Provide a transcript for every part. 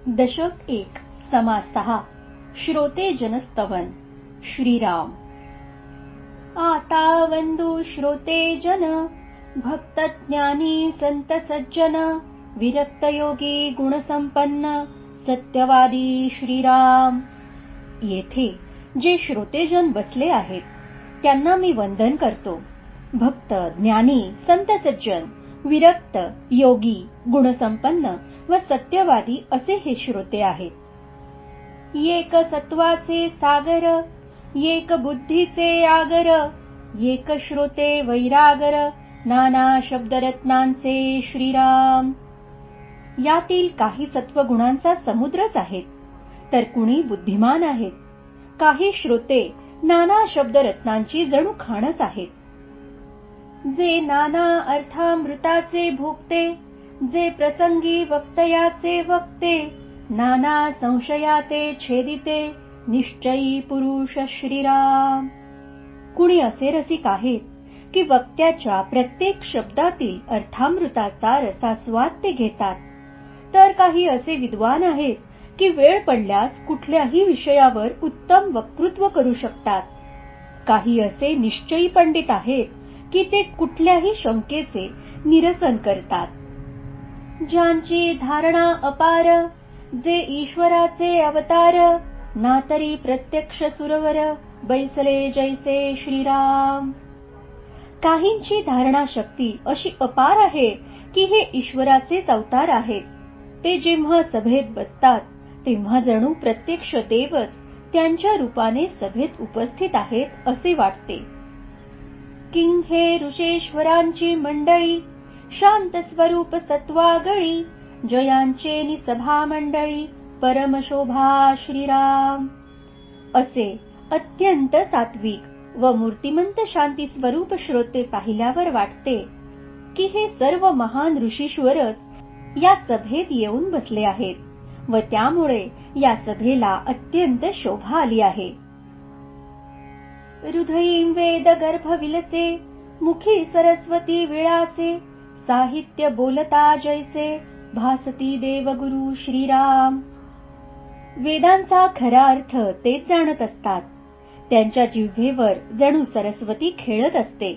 दशक 1 समास 6 श्रोते जनस्तवन श्रीराम। आता वंदू श्रोते जन, भक्त ज्ञानी संत सज्जन, विरक्त योगी गुणसंपन्न, सत्यवादी श्रीराम। येथे जे श्रोतेजन बसले आहेत त्यांना मी वंदन करतो। भक्त ज्ञानी संत सज्जन, विरक्त योगी गुणसंपन्न व सत्यवादी असे हे श्रोते आहेत। एक सत्वाचे सागर, एक बुद्धीचे आगर, एक श्रोते वैरागर, नाना शब्दरत्नांचे श्रीराम। यातील काही सत्वगुणांचा समुद्रच आहेत, तर कुणी बुद्धिमान आहेत। काही श्रोते नाना शब्दरत्नांची जणू खाणच आहेत। जे नाना अर्थामृताचे भोगते, जे प्रसंगी वक्तयाचे वक्ते, नाना संशयाते छेदिते, निश्चयी पुरुष श्रीराम। कुणी असे रसिक आहेत की वक्त्याच्या प्रत्येक शब्दातील अर्थामृताचा रसास्वाद ते घेतात, तर काही असे विद्वान आहेत की वेळ पडल्यास कुठल्याही विषयावर उत्तम वक्तृत्व करू शकतात। काही असे निश्चयी पंडित आहेत की ते कुठल्याही शंकेचे निरसन करतात। ज्यांची धारणा अपार, जे ईश्वराचे अवतार, ना तरी प्रत्यक्ष सुरवर, बैसले जैसे श्रीराम। काहींची धारणा शक्ती अशी अपार आहे की हे ईश्वराचेच अवतार आहेत। ते जेव्हा सभेत बसतात तेव्हा जणू प्रत्यक्ष देवच त्यांच्या रूपाने सभेत उपस्थित आहेत असे वाटते। किंग हे ऋषेश्वरांची मंडळी, शांत स्वरूप सत्वागळी, जयांचे निसभा मंडळी, परमशोभा श्रीराम। असे अत्यंत सात्विक व मूर्तिमंत शांती स्वरूप श्रोते पाहिल्यावर वाटते की हे सर्व महान ऋषीश्वरच या सभेत येऊन बसले आहेत व त्यामुळे या सभेला अत्यंत शोभा आली आहे। हृदयीं वेद गर्भ विलसे, मुखी सरस्वती विळासे, साहित्य बोलता जैसे, भासती देवगुरु श्रीराम। वेदांचा खरा अर्थ तेच जाणत असतात। त्यांच्या जिव्हेवर जणू सरस्वती खेळत असते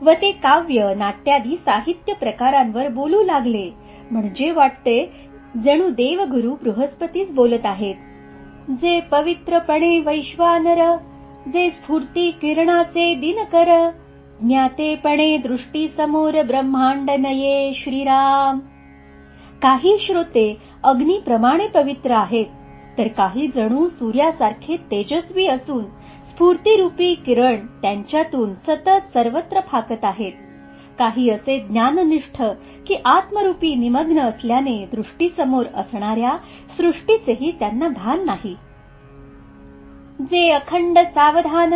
व ते काव्य नाट्यादी साहित्य प्रकारांवर बोलू लागले म्हणजे वाटते जणू देवगुरु बृहस्पतीच बोलत आहेत। जे पवित्रपणे वैश्वानर, जे स्फूर्ती किरणाचे दिनकर, ज्ञातेपणे दृष्टी समोर ब्रह्मांड नये श्रीराम। काही श्रोते अग्निप्रमाणे पवित्र आहेत, तर काही जणू सूर्यासारखे तेजस्वी असून स्फूर्तिरूपी किरण त्यांच्यातून सतत सर्वत्र फाकत आहेत। काही असे ज्ञाननिष्ठ की आत्मरूपी निमग्न असल्याने दृष्टीसमोर असणाऱ्या सृष्टीचेही त्यांना भान नाही। जे अखंड सावधान,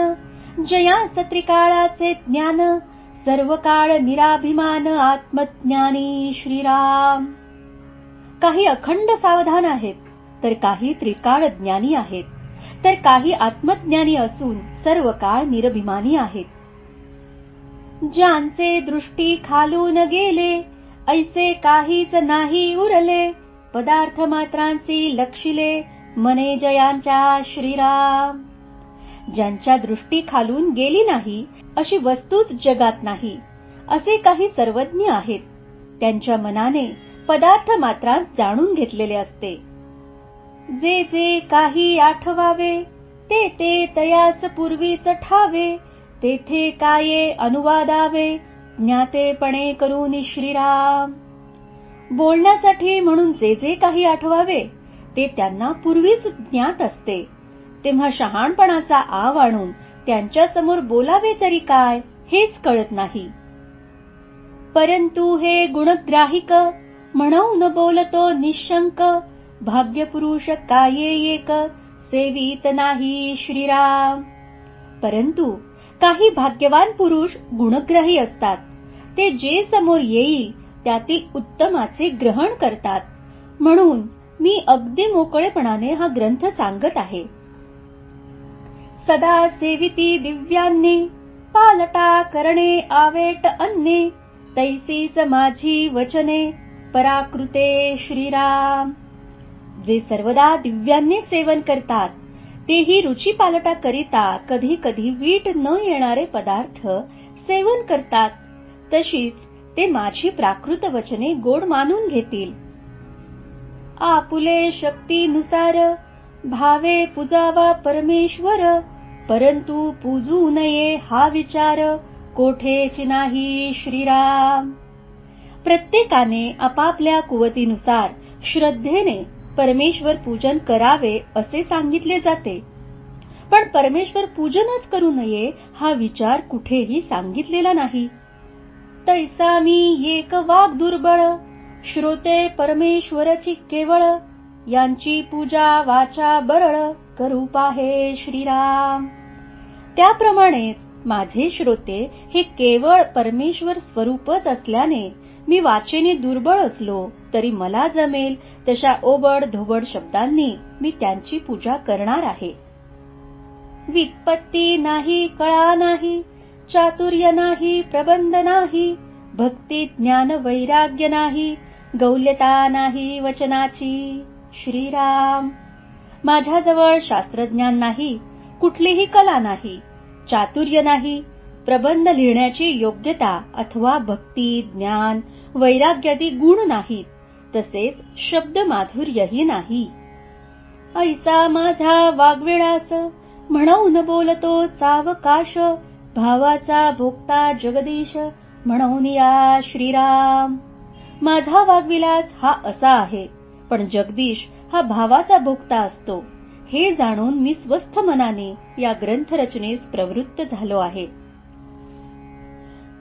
जयांस त्रिकाळाचे ज्ञान, सर्व काळ निराभिमान आत्मज्ञानी श्रीराम। काही अखंड सावधान आहेत, तर काही त्रिकाळ ज्ञानी आहेत, तर काही आत्मज्ञानी असून सर्व काळ निरभिमानी आहेत। ज्यांचे दृष्टी खालून गेले, ऐसे काहीच नाही उरले, पदार्थ मात्रांसी लक्षिले, मने जयांच्या श्रीराम। ज्यांच्या दृष्टी खालून गेली नाही अशी वस्तूच जगात नाही, असे काही सर्वज्ञ आहेत। त्यांच्या मनाने पदार्थ मात्रांस जाणून घेतलेले असते। जे जे काही आठवावे, ते ते तयास पूर्वीच ठावे, तेथे काये अनुवादावे, ज्ञातेपणे करून श्रीराम। बोलण्यासाठी म्हणून जे जे काही आठवावे ते त्यांना पूर्वीच ज्ञात असते, तेव्हा शहाणपणाचा आव आणून त्यांच्या समोर बोलावे तरी काय हेच कळत नाही। परंतु हे गुणग्राहिक, म्हणून बोलतो निशंक, भाग्यपुरुष काये एक, सेवित नाही श्रीराम। परंतु काही भाग्यवान पुरुष गुणग्राही असतात, ते जे समोर येईल त्यातील उत्तमाचे ग्रहण करतात। म्हणून मी अगदी मोकळेपणाने हा ग्रंथ सांगत आहे। सदा सेविती दिव्यांनी, पालटा करणे आवेट अन्ने, तैसीच माझी वचने, पराकृते श्रीराम। जे सर्वदा दिव्यांनी सेवन करतात तेही रुचीपालटा करिता कधी कधी वीट न येणारे पदार्थ सेवन करतात, तशीच ते माझी प्राकृत वचने गोड मानून घेतील. आपुले शक्तीनुसार भावे पूजावा परमेश्वर, परंतु पूजू नये हा विचार कोठेची नाही श्रीराम. प्रत्येकाने आपापल्या कुवतीनुसार श्रद्धेने परमेश्वर पूजन करावे असे सांगितले जाते, पण परमेश्वर पूजनच करू नये हा विचार कुठेही सांगितलेला नाही. तैसा मी एक वाग दुर्बळ, श्रोते परमेश्वरची केवळ, यांची पूजा वाचा बरळ, करू पाहे श्रीराम. त्याप्रमाणेच माझे श्रोते हे केवळ परमेश्वर स्वरूपच असल्याने मी वाचेने दुर्बळ असलो तरी मला जमेल तशा ओबड धोबड शब्दांनी मी त्यांची पूजा करणार आहे. व्युत्पत्ती नाही, कळा नाही, चातुर्य नाही, प्रबंध नाही, भक्ती ज्ञान वैराग्य नाही, गौल्यता नाही वचनाची श्रीराम. माझ्याजवळ शास्त्रज्ञान नाही, कुठलीही कला नाही, चातुर्य नाही, प्रबंध लिहिण्याची योग्यता अथवा भक्ती ज्ञान वैराग्यादी गुण नाहीत, तसेच शब्द माधुर्यही नाही. ऐसा माझा वाग्विलास, म्हणून बोलतो सावकाश, भावाचा भोगता जगदीश, म्हणून या श्रीराम. माझा वाग्विलास हा असा आहे, पण जगदीश हा भावाचा भोगता असतो, हे जाणून मी स्वस्थ मनाने या ग्रंथरचनेस प्रवृत्त झालो आहे.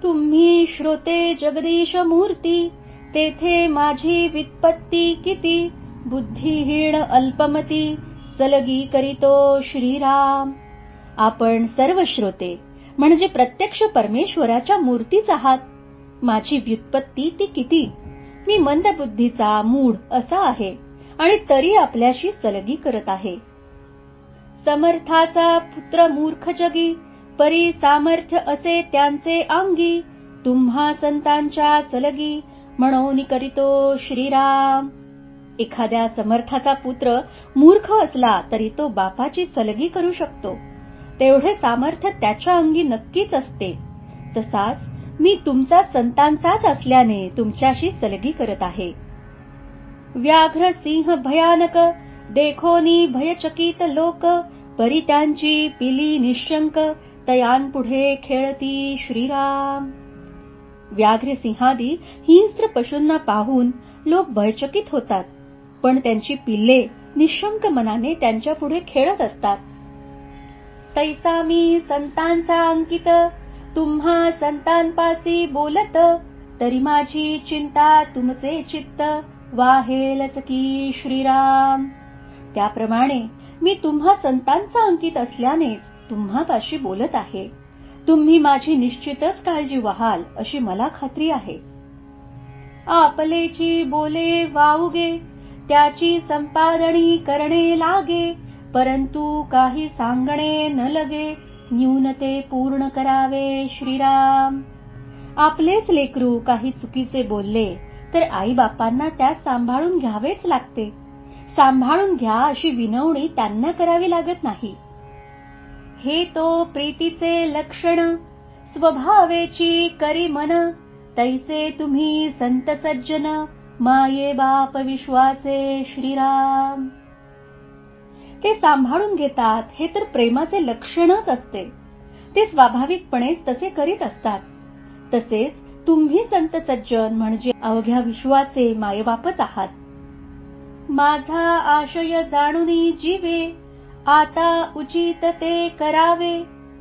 तुम्ही श्रोते जगदीश मूर्ती, तेथे माझी व्युत्पत्ती किती, बुद्धिहीन अल्पमती, सलगी करीतो श्रीराम. आपण सर्व श्रोते म्हणजे प्रत्यक्ष परमेश्वराच्या मूर्तीच आहात. माझी व्युत्पत्ती ती किती, मी मंदबुद्धीचा मूढ असा आहे आणि तरी आपल्याशी सलगी करत आहे. समर्थाचा पुत्र मूर्ख जगी, परी सामर्थ्य असे त्यांचे अंगी, तुम्हा संतांच्या सलगी, म्हणून करीतो श्रीराम. एखाद्या समर्थाचा पुत्र मूर्ख असला तरी तो बापाची सलगी करू शकतो, तेवढे सामर्थ्य त्याच्या अंगी नक्कीच असते. तसाच मी तुमचा संतांचाच असल्याने तुमच्याशी सलगी करत आहे. व्याघ्र सिंह भयानक, देखोनी भयचकित लोक, परी त्यांची पिली निशंक, तयांपुढे खेळती श्रीराम. व्याघ्र सिंहादी हिंस्त्र पशूंना पाहून लोक भयचकित होतात, पण त्यांची पिल्ले निशंक मनाने त्यांच्या पुढे खेळत असतात. तैसा मी संतांचा अंकित, तुम्हा संतांपासी बोलत, तरी माझी चिंता तुमचे चित्त, वाहेलच की श्रीराम. त्याप्रमाणे मी तुम्हा संतांचा अंकित असल्यानेच तुम्हापाशी बोलत आहे. तुम्ही माझी निश्चितच काळजी व्हाल अशी मला खात्री आहे. आपलेची बोले वाऊगे, त्याची संपादनी करणे लागे, परंतु काही सांगणे न लगे, न्यूनते पूर्ण करावे श्रीराम. आपलेच लेकरू काही चुकीचे बोलले तर आई बापांना त्यास सांभाळून घ्यावेच लागते. सांभाळून घ्या अशी विनवणी त्यांना करावी लागत नाही. हे तो प्रीतीचे लक्षण, स्वभावेची करी मन, तैसे तुम्ही संत सज्जन, माये बाप विश्वाचे श्रीराम. ते सांभाळून घेतात हे तर प्रेमाचे लक्षणच असते. ते स्वाभाविकपणेच तसे करीत असतात. तसेच तुम्ही संत सज्जन म्हणजे अवघ्या विश्वाचे मायबापच आहात. माझा आशय जाणूनी जीवे, आता उचित ते करावे,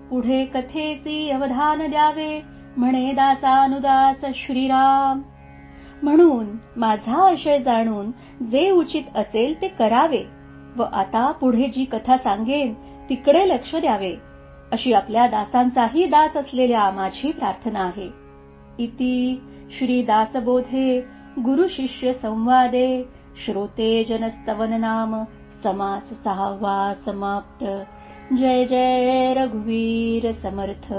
पुढे कथेसी अवधान द्यावे, म्हणे दासानुदास श्रीराम. म्हणून माझा आशय जाणून जे उचित असेल ते करावे व आता पुढे जी कथा सांगेन तिकडे लक्ष द्यावे, अशी आपल्या दासांचाही दास असलेल्या माझी प्रार्थना आहे. इति श्री दासबोधे गुरु शिष्य संवादे श्रोते जनस्तवन नाम समास 6वा समाप्त. जय जय रघुवीर समर्थ.